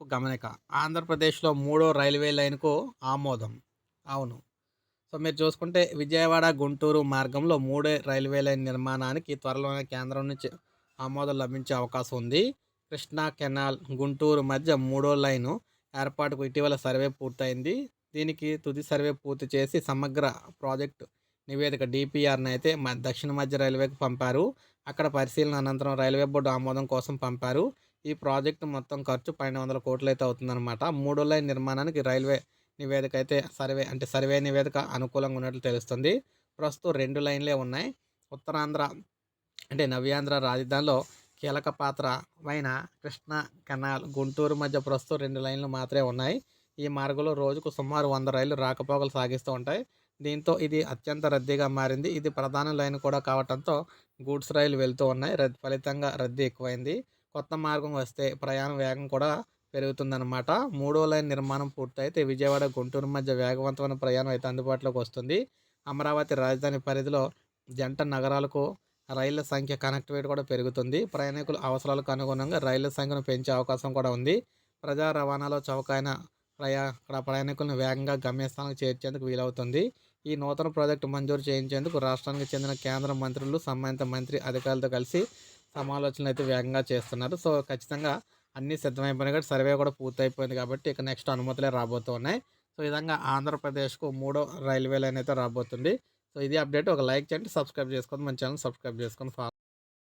గమనిక. ఆంధ్రప్రదేశ్‌లో మూడో రైల్వే లైన్‌కు ఆమోదం. అవును. సో, మీరు చూసుకుంటే విజయవాడ, గుంటూరు మార్గంలో మూడో రైల్వే లైన్ నిర్మాణానికి త్వరలోనే కేంద్రం నుంచి ఆమోదం లభించే అవకాశం ఉంది. కృష్ణా కెనాల్, గుంటూరు మధ్య మూడో లైను ఏర్పాటుకు ఇటీవల సర్వే పూర్తయింది. దీనికి తుది సర్వే పూర్తి చేసి సమగ్ర ప్రాజెక్టు నివేదిక డీపీఆర్‌నైతే దక్షిణ మధ్య రైల్వేకి పంపారు. అక్కడ పరిశీలన అనంతరం రైల్వే బోర్డు ఆమోదం కోసం పంపారు. ఈ ప్రాజెక్టు మొత్తం ఖర్చు 1200 కోట్లయితే అవుతుందనమాట. మూడో లైన్ నిర్మాణానికి రైల్వే నివేదిక అయితే సర్వే నివేదిక అనుకూలంగా ఉన్నట్లు తెలుస్తుంది. ప్రస్తుతం 2 లైన్‌లే ఉన్నాయి. ఉత్తరాంధ్ర నవ్యాంధ్ర రాజధానిలో కీలక పాత్ర అయిన కృష్ణా కెనాల్, గుంటూరు మధ్య ప్రస్తుతం 2 లైన్‌లు మాత్రమే ఉన్నాయి. ఈ మార్గంలో రోజుకు సుమారు 100 రైళ్లు రాకపోకలు సాగిస్తూ ఉంటాయి. దీంతో ఇది అత్యంత రద్దీగా మారింది. ఇది ప్రధాన లైన్ కూడా కావటంతో గూడ్స్ రైళ్లు వెళ్తూ ఉన్నాయి. ఫలితంగా రద్దీ ఎక్కువైంది. కొత్త మార్గం వస్తే ప్రయాణ వేగం కూడా పెరుగుతుందన్నమాట. మూడో లైన్ నిర్మాణం పూర్తయితే విజయవాడ, గుంటూరు మధ్య వేగవంతమైన ప్రయాణం అయితే అందుబాటులోకి వస్తుంది. అమరావతి రాజధాని పరిధిలో జంట నగరాలకు రైళ్ల సంఖ్య కనెక్టివిటీ కూడా పెరుగుతుంది. ప్రయాణికుల అవసరాలకు అనుగుణంగా రైళ్ల సంఖ్యను పెంచే అవకాశం కూడా ఉంది. ప్రజా రవాణాలో చౌకైన ప్రయాణికులను వేగంగా గమ్యస్థానానికి చేర్చేందుకు వీలవుతుంది. ఈ నూతన ప్రాజెక్టు మంజూరు చేయించేందుకు రాష్ట్రానికి చెందిన కేంద్ర మంత్రులు, సంబంధిత మంత్రి అధికారులతో కలిసి సమాలోచనలు అయితే వేగంగా చేస్తున్నారు. సో, ఖచ్చితంగా అన్నీ సిద్ధమైపోయినాయి కాబట్టి సర్వే కూడా పూర్తయిపోయింది కాబట్టి ఇక నెక్స్ట్ అనుమతులే రాబోతున్నాయి. సో, ఈ విధంగా ఆంధ్రప్రదేశ్‌కు మూడో రైల్వే లైన్ అయితే రాబోతుంది. సో, ఇది అప్డేట్. ఒక లైక్ చేయండి, సబ్స్క్రైబ్ చేసుకోండి. మన ఛానల్ సబ్స్క్రైబ్ చేసుకొని